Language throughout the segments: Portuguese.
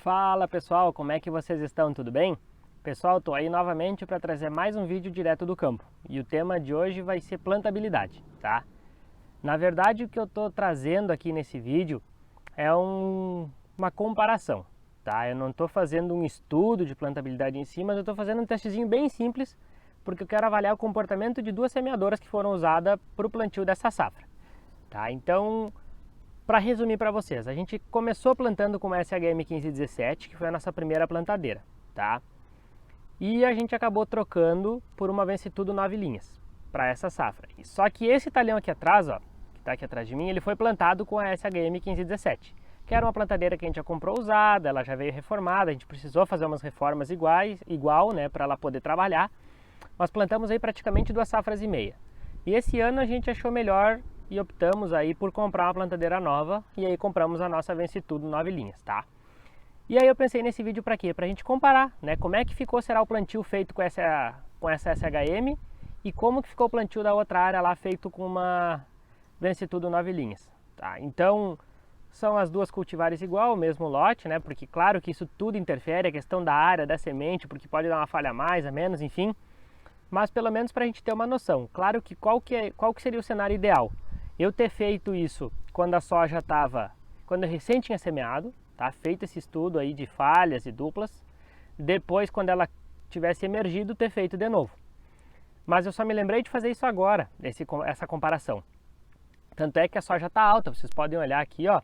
Fala pessoal, como é que vocês estão? Tudo bem? Pessoal, estou aí novamente para trazer mais um vídeo direto do campo e o tema de hoje vai ser plantabilidade, tá? Na verdade, o que eu estou trazendo aqui nesse vídeo é uma comparação, tá? Eu não estou fazendo um estudo de plantabilidade em si, mas eu estou fazendo um testezinho bem simples porque eu quero avaliar o comportamento de duas semeadoras que foram usadas para o plantio dessa safra, tá? Então, para resumir para vocês, a gente começou plantando com uma SHM 1517, que foi a nossa primeira plantadeira, tá? E a gente acabou trocando por uma Vencitudo 9 linhas para essa safra. Só que esse talhão aqui atrás, ó, que está aqui atrás de mim, ele foi plantado com a SHM 1517, que era uma plantadeira que a gente já comprou usada, ela já veio reformada, a gente precisou fazer umas reformas igual, né, para ela poder trabalhar. Nós plantamos aí praticamente 2,5 safras. E esse ano a gente achou melhor e optamos aí por comprar uma plantadeira nova e aí compramos a nossa Vencitudo 9 linhas, tá? E aí eu pensei nesse vídeo para quê? Pra gente comparar, né? Como é que será o plantio feito com essa SHM e como que ficou o plantio da outra área lá feito com uma Vencitudo 9 linhas, tá? Então, são as duas cultivares igual, o mesmo lote, né? Porque claro que isso tudo interfere, a questão da área, da semente, porque pode dar uma falha a mais, a menos, enfim. Mas pelo menos para a gente ter uma noção. Claro que qual que seria o cenário ideal? Eu ter feito isso quando a soja estava, quando eu recém tinha semeado, tá? Feito esse estudo aí de falhas e duplas. Depois, quando ela tivesse emergido, ter feito de novo. Mas eu só me lembrei de fazer isso agora, essa comparação. Tanto é que a soja está alta, vocês podem olhar aqui, ó.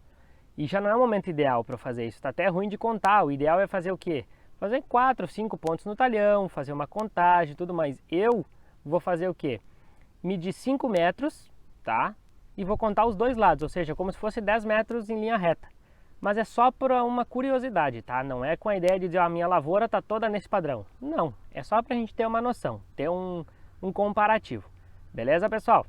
E já não é o momento ideal para fazer isso, está até ruim de contar. O ideal é fazer o quê? Fazer 4 ou 5 pontos no talhão, fazer uma contagem e tudo mais. Eu vou fazer o quê? Medir 5 metros, tá? E vou contar os dois lados, ou seja, como se fosse 10 metros em linha reta. Mas é só por uma curiosidade, tá? Não é com a ideia de dizer, a minha lavoura tá toda nesse padrão. Não, é só para a gente ter uma noção, ter um comparativo. Beleza, pessoal?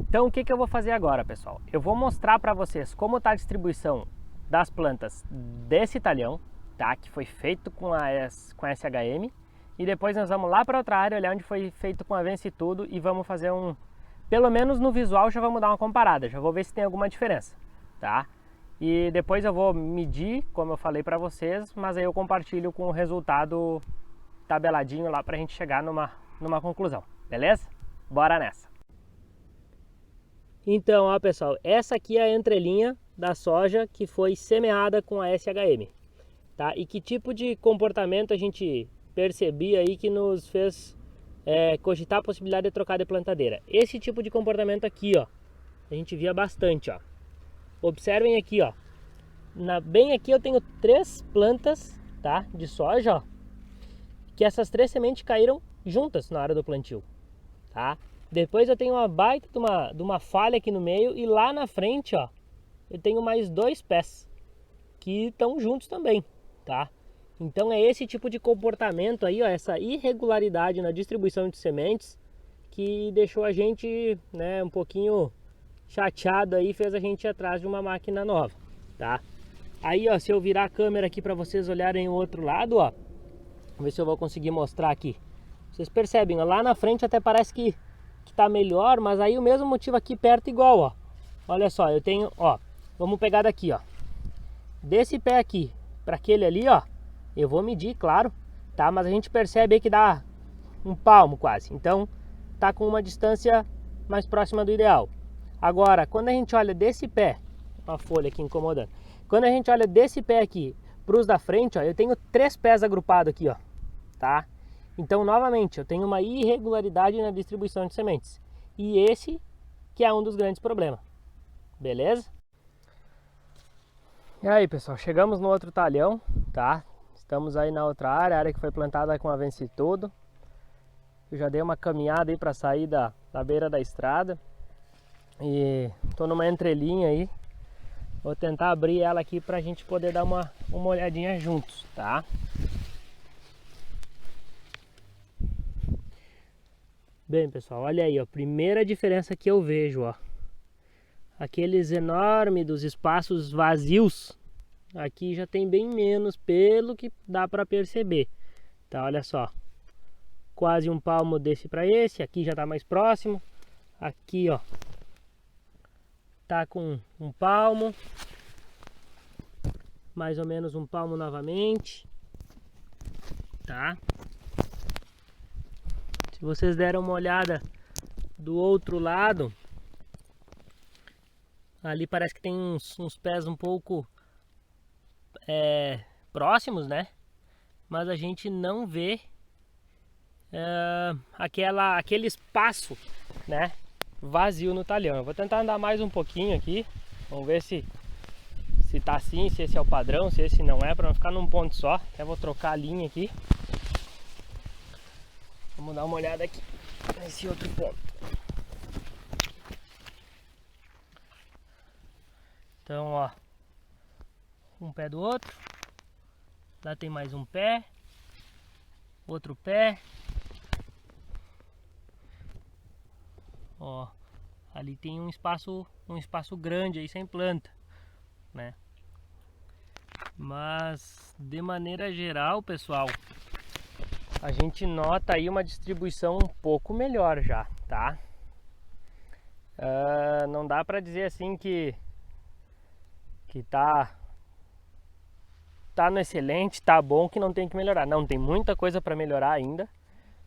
Então, o que eu vou fazer agora, pessoal? Eu vou mostrar para vocês como está a distribuição das plantas desse talhão, tá? Que foi feito com a SHM. E depois nós vamos lá para outra área, olhar onde foi feito com a Vencitudo e vamos fazer pelo menos no visual já vamos dar uma comparada, já vou ver se tem alguma diferença, tá? E depois eu vou medir, como eu falei para vocês, mas aí eu compartilho com o resultado tabeladinho lá para a gente chegar numa conclusão, beleza? Bora nessa! Então, ó pessoal, essa aqui é a entrelinha da soja que foi semeada com a SHM, tá? E que tipo de comportamento a gente percebia aí que nos fez cogitar a possibilidade de trocar de plantadeira? Esse tipo de comportamento aqui, ó, a gente via bastante, ó. Observem aqui, ó, bem aqui eu tenho 3 plantas, tá, de soja, ó, que essas 3 sementes caíram juntas na hora do plantio, tá? Depois eu tenho uma baita de uma falha aqui no meio e lá na frente, ó, eu tenho mais 2 pés que estão juntos também, tá? Então é esse tipo de comportamento aí, ó, essa irregularidade na distribuição de sementes que deixou a gente, né, um pouquinho chateado aí, fez a gente ir atrás de uma máquina nova, tá? Aí, ó, se eu virar a câmera aqui para vocês olharem o outro lado, ó, vamos ver se eu vou conseguir mostrar aqui. Vocês percebem, ó, lá na frente até parece que tá melhor, mas aí o mesmo motivo aqui perto igual, ó. Olha só, eu tenho, ó, vamos pegar daqui, ó, desse pé aqui para aquele ali, ó, eu vou medir, claro, tá? Mas a gente percebe aí que dá um palmo quase, então tá com uma distância mais próxima do ideal. Agora, quando a gente olha desse pé, uma folha aqui incomodando, quando a gente olha desse pé aqui para os da frente, ó, eu tenho 3 pés agrupados aqui, ó, tá? Então, novamente, eu tenho uma irregularidade na distribuição de sementes. E esse que é um dos grandes problemas. Beleza? E aí, pessoal, chegamos no outro talhão, tá? Estamos aí na outra área, a área que foi plantada com a Vencitudo. Eu já dei uma caminhada aí para sair da beira da estrada. E tô numa entrelinha aí. Vou tentar abrir ela aqui pra gente poder dar uma olhadinha juntos, tá? Bem, pessoal, olha aí, ó, primeira diferença que eu vejo, ó. Aqueles enormes dos espaços vazios, aqui já tem bem menos, pelo que dá para perceber. Tá, olha só. Quase um palmo desse para esse, aqui já tá mais próximo. Aqui, ó, tá com um palmo. mais ou menos um palmo novamente, tá? Se vocês deram uma olhada do outro lado, ali parece que tem uns pés um pouco próximos, né? Mas a gente não vê aquele espaço, né, vazio no talhão. Eu vou tentar andar mais um pouquinho aqui, vamos ver se tá assim, se esse é o padrão, se esse não é, para não ficar num ponto só. Até vou trocar a linha aqui. Vamos dar uma olhada aqui nesse outro ponto. Então, ó, um pé do outro. Lá tem mais um pé, outro pé. Ó, ali tem um espaço grande aí sem planta, né? Mas de maneira geral, pessoal, a gente nota aí uma distribuição um pouco melhor já, tá? Não dá pra dizer assim que tá no excelente, tá bom, que não tem que melhorar. Não, tem muita coisa pra melhorar ainda,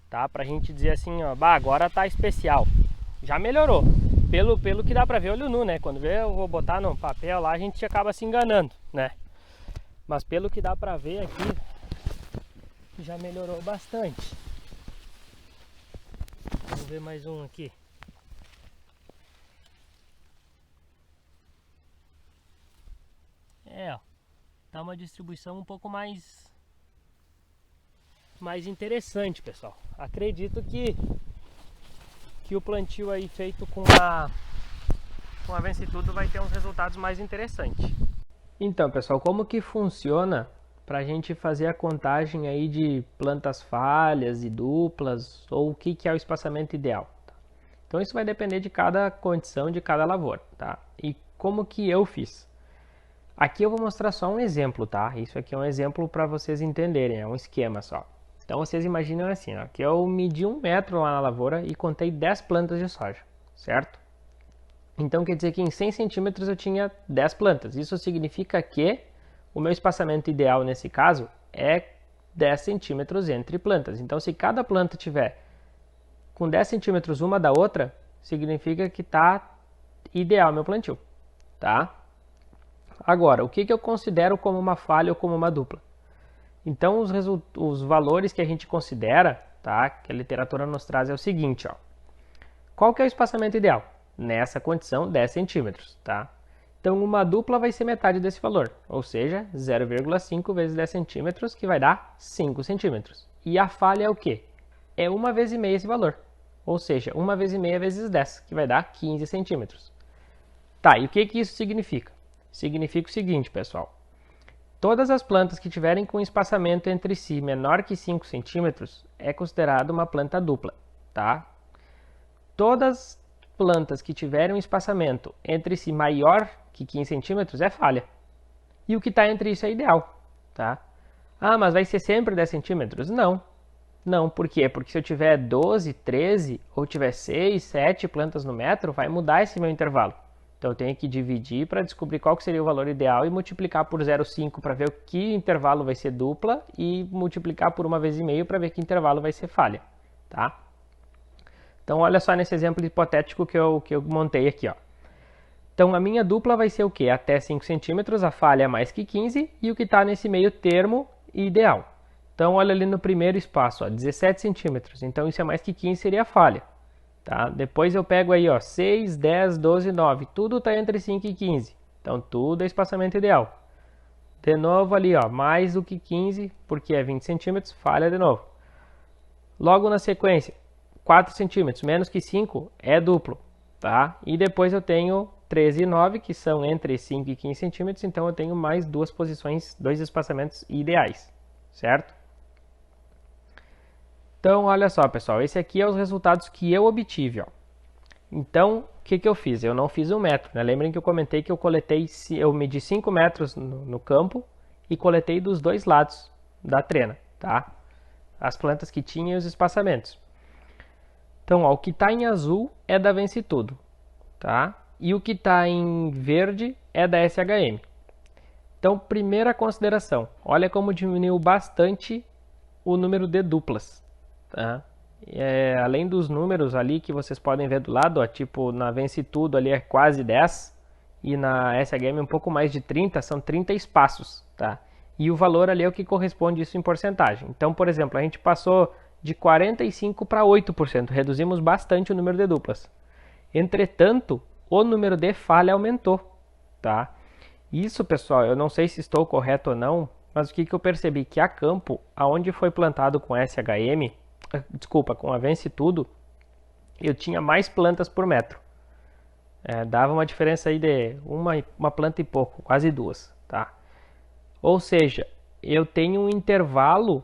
tá? Pra gente dizer assim, ó, bah, agora tá especial. Já melhorou, pelo que dá pra ver olho nu, né? Quando vê, eu vou botar no papel lá, a gente acaba se enganando, né? Mas pelo que dá pra ver aqui, já melhorou bastante. Vamos ver mais um aqui. Ó, tá uma distribuição um pouco mais interessante, pessoal. Acredito que o plantio aí feito com a Vencitudo vai ter uns resultados mais interessantes. Então, pessoal, como que funciona para a gente fazer a contagem aí de plantas falhas e duplas, ou o que é o espaçamento ideal? Tá? Então isso vai depender de cada condição de cada lavoura, tá? E como que eu fiz? Aqui eu vou mostrar só um exemplo, tá? Isso aqui é um exemplo para vocês entenderem, é um esquema só. Então vocês imaginam assim, ó, que eu medi 1 metro lá na lavoura e contei 10 plantas de soja, certo? Então quer dizer que em 100 centímetros eu tinha 10 plantas. Isso significa que o meu espaçamento ideal nesse caso é 10 centímetros entre plantas. Então se cada planta tiver com 10 centímetros uma da outra, significa que está ideal meu plantio, tá? Agora, o que eu considero como uma falha ou como uma dupla? Então os valores que a gente considera, tá, que a literatura nos traz é o seguinte, ó. Qual que é o espaçamento ideal? Nessa condição, 10 centímetros, tá? Então uma dupla vai ser metade desse valor, ou seja, 0,5 vezes 10 centímetros, que vai dar 5 centímetros. E a falha é o quê? É 1 vez e meia esse valor, ou seja, 1 vez e meia vezes 10, que vai dar 15 centímetros. Tá, e o que isso significa? Significa o seguinte, pessoal. Todas as plantas que tiverem com espaçamento entre si menor que 5 centímetros é considerado uma planta dupla, tá? Todas plantas que tiverem um espaçamento entre si maior que 15 centímetros é falha. E o que está entre isso é ideal, tá? Ah, mas vai ser sempre 10 centímetros? Não. Não, por quê? Porque se eu tiver 12, 13 ou tiver 6, 7 plantas no metro, vai mudar esse meu intervalo. Então eu tenho que dividir para descobrir qual que seria o valor ideal e multiplicar por 0,5 para ver o que intervalo vai ser dupla e multiplicar por 1 vez e meio para ver que intervalo vai ser falha, tá? Então olha só nesse exemplo hipotético que eu montei aqui, ó. Então a minha dupla vai ser o quê? Até 5 centímetros, a falha é mais que 15 e o que está nesse meio termo ideal. Então olha ali no primeiro espaço, ó, 17 centímetros, então isso é mais que 15, seria a falha. Tá? Depois eu pego aí, ó, 6, 10, 12, 9, tudo está entre 5 e 15, então tudo é espaçamento ideal. De novo ali, ó, mais do que 15, porque é 20 centímetros, falha de novo. Logo na sequência, 4 centímetros, menos que 5 é duplo, tá? E depois eu tenho 13 e 9, que são entre 5 e 15 centímetros, então eu tenho mais duas posições, dois espaçamentos ideais, certo? Então, olha só, pessoal, esse aqui é os resultados que eu obtive, ó. Então, o que eu fiz? Eu não fiz 1 metro, né? Lembrem que eu comentei que eu medi 5 metros no campo e coletei dos dois lados da trena, tá? As plantas que tinham e os espaçamentos. Então, ó, o que está em azul é da Vencitudo, tá? E o que está em verde é da SHM. Então, primeira consideração, olha como diminuiu bastante o número de duplas, tá? Além dos números ali que vocês podem ver do lado, ó, tipo na Vence Tudo ali é quase 10 e na SHM um pouco mais de 30, são 30 espaços, tá? E o valor ali é o que corresponde isso em porcentagem. Então, por exemplo, a gente passou de 45% para 8%, reduzimos bastante o número de duplas. Entretanto, o número de falha aumentou, tá? Isso, pessoal, eu não sei se estou correto ou não, mas o que eu percebi? Que a campo, aonde foi plantado com SHM, com a Vence Tudo, eu tinha mais plantas por metro. Dava uma diferença aí de uma planta e pouco, quase duas, tá? Ou seja, eu tenho um intervalo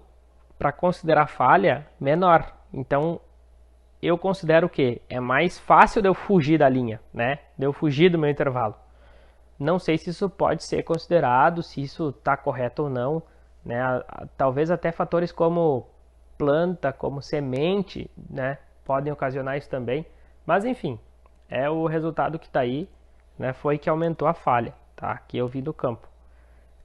para considerar falha menor. Então, eu considero que é mais fácil de eu fugir da linha, né? De eu fugir do meu intervalo. Não sei se isso pode ser considerado, se isso está correto ou não, né? Talvez até fatores como planta, como semente, né? Podem ocasionar isso também. Mas enfim, é o resultado que está aí, né? Foi que aumentou a falha, tá? Que eu vi do campo.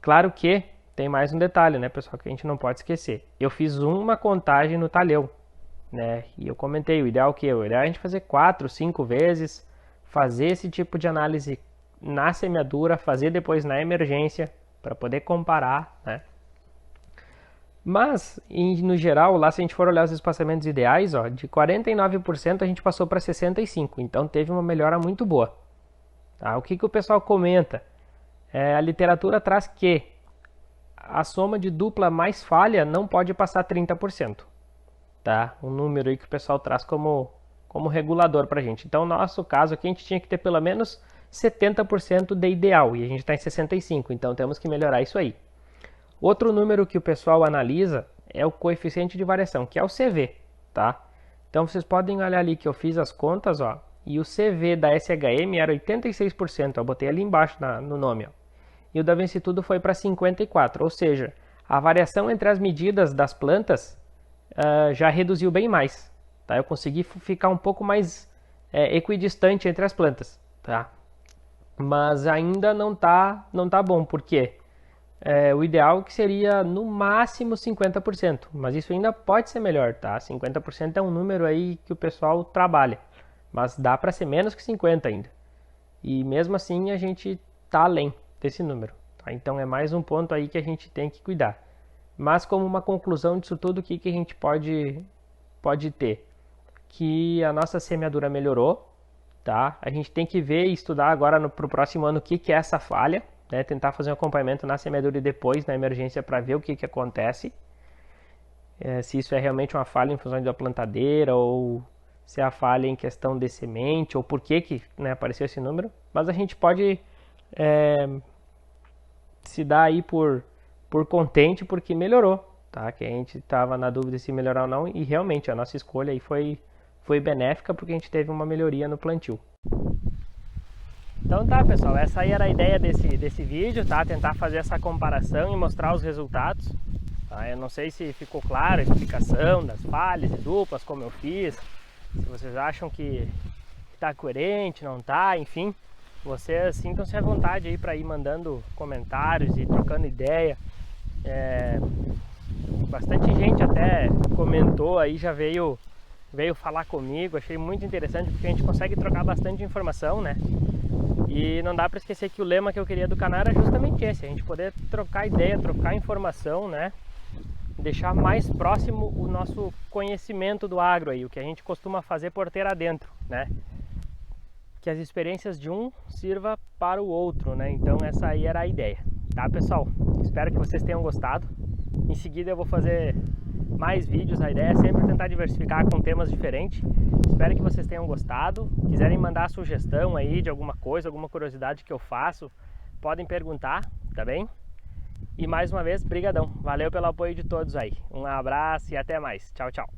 Claro que tem mais um detalhe, né, pessoal, que a gente não pode esquecer. Eu fiz uma contagem no talhão, né? E eu comentei, o ideal é o quê? O ideal é a gente fazer 4, 5 vezes, fazer esse tipo de análise na semeadura, fazer depois na emergência, para poder comparar, né? Mas, no geral, lá se a gente for olhar os espaçamentos ideais, ó, de 49% a gente passou para 65%, então teve uma melhora muito boa. Tá? O que o pessoal comenta? A literatura traz que a soma de dupla mais falha não pode passar 30%. Tá? Um número aí que o pessoal traz como regulador para a gente. Então, no nosso caso aqui, a gente tinha que ter pelo menos 70% de ideal, e a gente está em 65%, então temos que melhorar isso aí. Outro número que o pessoal analisa é o coeficiente de variação, que é o CV, tá? Então, vocês podem olhar ali que eu fiz as contas, ó, e o CV da SHM era 86%, eu botei ali embaixo no nome, ó. E o da Vence Tudo foi para 54%, ou seja, a variação entre as medidas das plantas já reduziu bem mais, tá? Eu consegui ficar um pouco mais equidistante entre as plantas, tá? Mas ainda não tá bom, porque o ideal que seria no máximo 50%, mas isso ainda pode ser melhor, tá? 50% é um número aí que o pessoal trabalha, mas dá para ser menos que 50% ainda. E mesmo assim a gente tá além desse número, tá? Então é mais um ponto aí que a gente tem que cuidar. Mas como uma conclusão disso tudo, o que a gente pode ter? Que a nossa semeadura melhorou, tá? A gente tem que ver e estudar agora para o próximo ano o que é essa falha, né? Tentar fazer um acompanhamento na semeadura e depois na emergência para ver o que acontece. Se isso é realmente uma falha em função da plantadeira ou se é a falha em questão de semente ou por que né, apareceu esse número. Mas a gente pode se dar aí por contente porque melhorou, tá? Que a gente estava na dúvida se melhorar ou não e realmente a nossa escolha aí foi benéfica porque a gente teve uma melhoria no plantio. Então tá, pessoal, essa aí era a ideia desse vídeo, tá? Tentar fazer essa comparação e mostrar os resultados. Tá? Eu não sei se ficou clara a explicação das falhas e duplas, como eu fiz, se vocês acham que tá coerente, não tá, enfim. Vocês sintam-se à vontade aí para ir mandando comentários e trocando ideia. Bastante gente até comentou aí, já veio falar comigo, achei muito interessante porque a gente consegue trocar bastante informação, né? E não dá para esquecer que o lema que eu queria do canal era justamente esse, a gente poder trocar ideia, trocar informação, né? Deixar mais próximo o nosso conhecimento do agro aí, o que a gente costuma fazer porteira adentro, né? Que as experiências de um sirva para o outro, né? Então essa aí era a ideia, tá, pessoal? Espero que vocês tenham gostado. Em seguida eu vou fazer mais vídeos, a ideia é sempre tentar diversificar com temas diferentes. Espero que vocês tenham gostado. Quiserem mandar sugestão aí de alguma coisa, alguma curiosidade que eu faço, podem perguntar, tá bem? E mais uma vez, brigadão. Valeu pelo apoio de todos aí. Um abraço e até mais. Tchau, tchau.